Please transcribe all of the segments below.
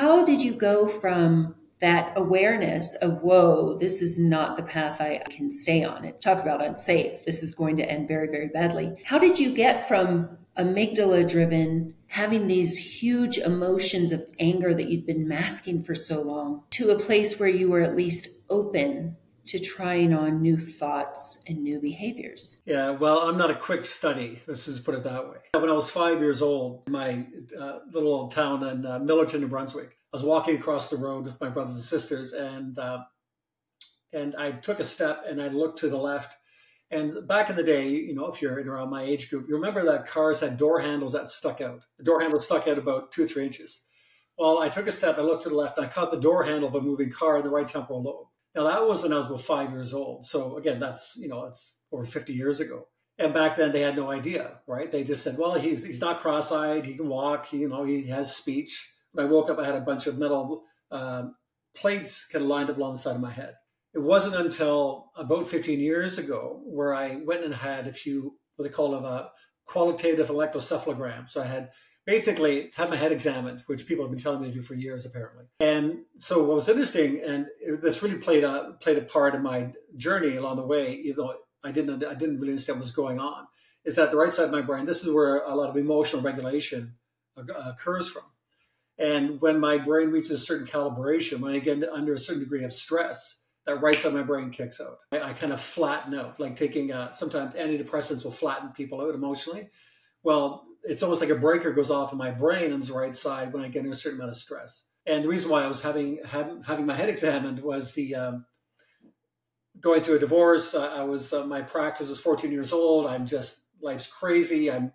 how did you go from that awareness of, whoa, this is not the path I can stay on? It talk about unsafe. This is going to end very, very badly. How did you get from amygdala driven, having these huge emotions of anger that you'd been masking for so long, to a place where you were at least open to trying on new thoughts and new behaviors? Yeah, well, I'm not a quick study. Let's just put it that way. When I was 5 years old, in my little old town in Millerton, New Brunswick, I was walking across the road with my brothers and sisters, and I took a step and I looked to the left. And back in the day, you know, if you're in around my age group, you remember that cars had door handles that stuck out. The door handle stuck out about 2 or 3 inches. Well, I took a step, I looked to the left, and I caught the door handle of a moving car in the right temporal lobe. Now, that was when I was about 5 years old. So again, that's, you know, it's over 50 years ago. And back then they had no idea, right? They just said, well, he's not cross-eyed, he can walk, you know, he has speech. When I woke up, I had a bunch of metal plates kind of lined up along the side of my head. It wasn't until about 15 years ago where I went and had a few, what they call a qualitative electrocephalogram. So I had basically had my head examined, which people have been telling me to do for years, apparently. And so what was interesting, and this really played a part in my journey along the way, even though I didn't really understand what was going on, is that the right side of my brain, this is where a lot of emotional regulation occurs from. And when my brain reaches a certain calibration, when I get under a certain degree of stress, that right side of my brain kicks out. I kind of flatten out, like taking sometimes antidepressants will flatten people out emotionally. Well, it's almost like a breaker goes off in my brain on the right side when I get under a certain amount of stress. And the reason why I was having my head examined was the going through a divorce. I was my practice was 14 years old. I'm just, life's crazy. I'm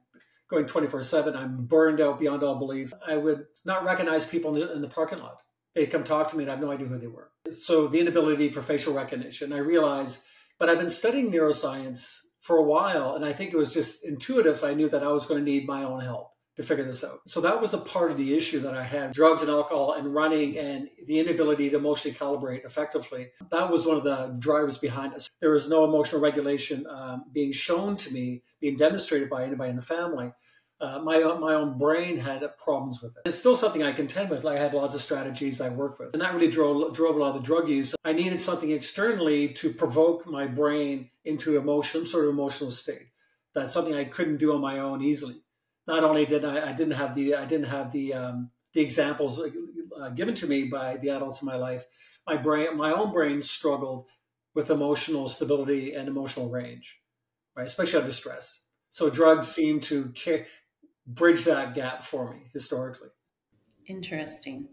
going 24/7. I'm burned out beyond all belief. I would not recognize people in the parking lot. They'd come talk to me and I have no idea who they were. So the inability for facial recognition, I realized, but I've been studying neuroscience for a while, and I think it was just intuitive. I knew that I was going to need my own help to figure this out. So that was a part of the issue that I had: drugs and alcohol and running, and the inability to emotionally calibrate effectively. That was one of the drivers behind it. There was no emotional regulation being shown to me, being demonstrated by anybody in the family. My own brain had problems with it. It's still something I contend with. Like, I had lots of strategies I worked with, and that really drove a lot of the drug use. I needed something externally to provoke my brain into some sort of emotional state. That's something I couldn't do on my own easily. Not only did I didn't have the examples given to me by the adults in my life. My own brain struggled with emotional stability and emotional range, right? Especially under stress. So drugs seem to bridge that gap for me historically. Interesting.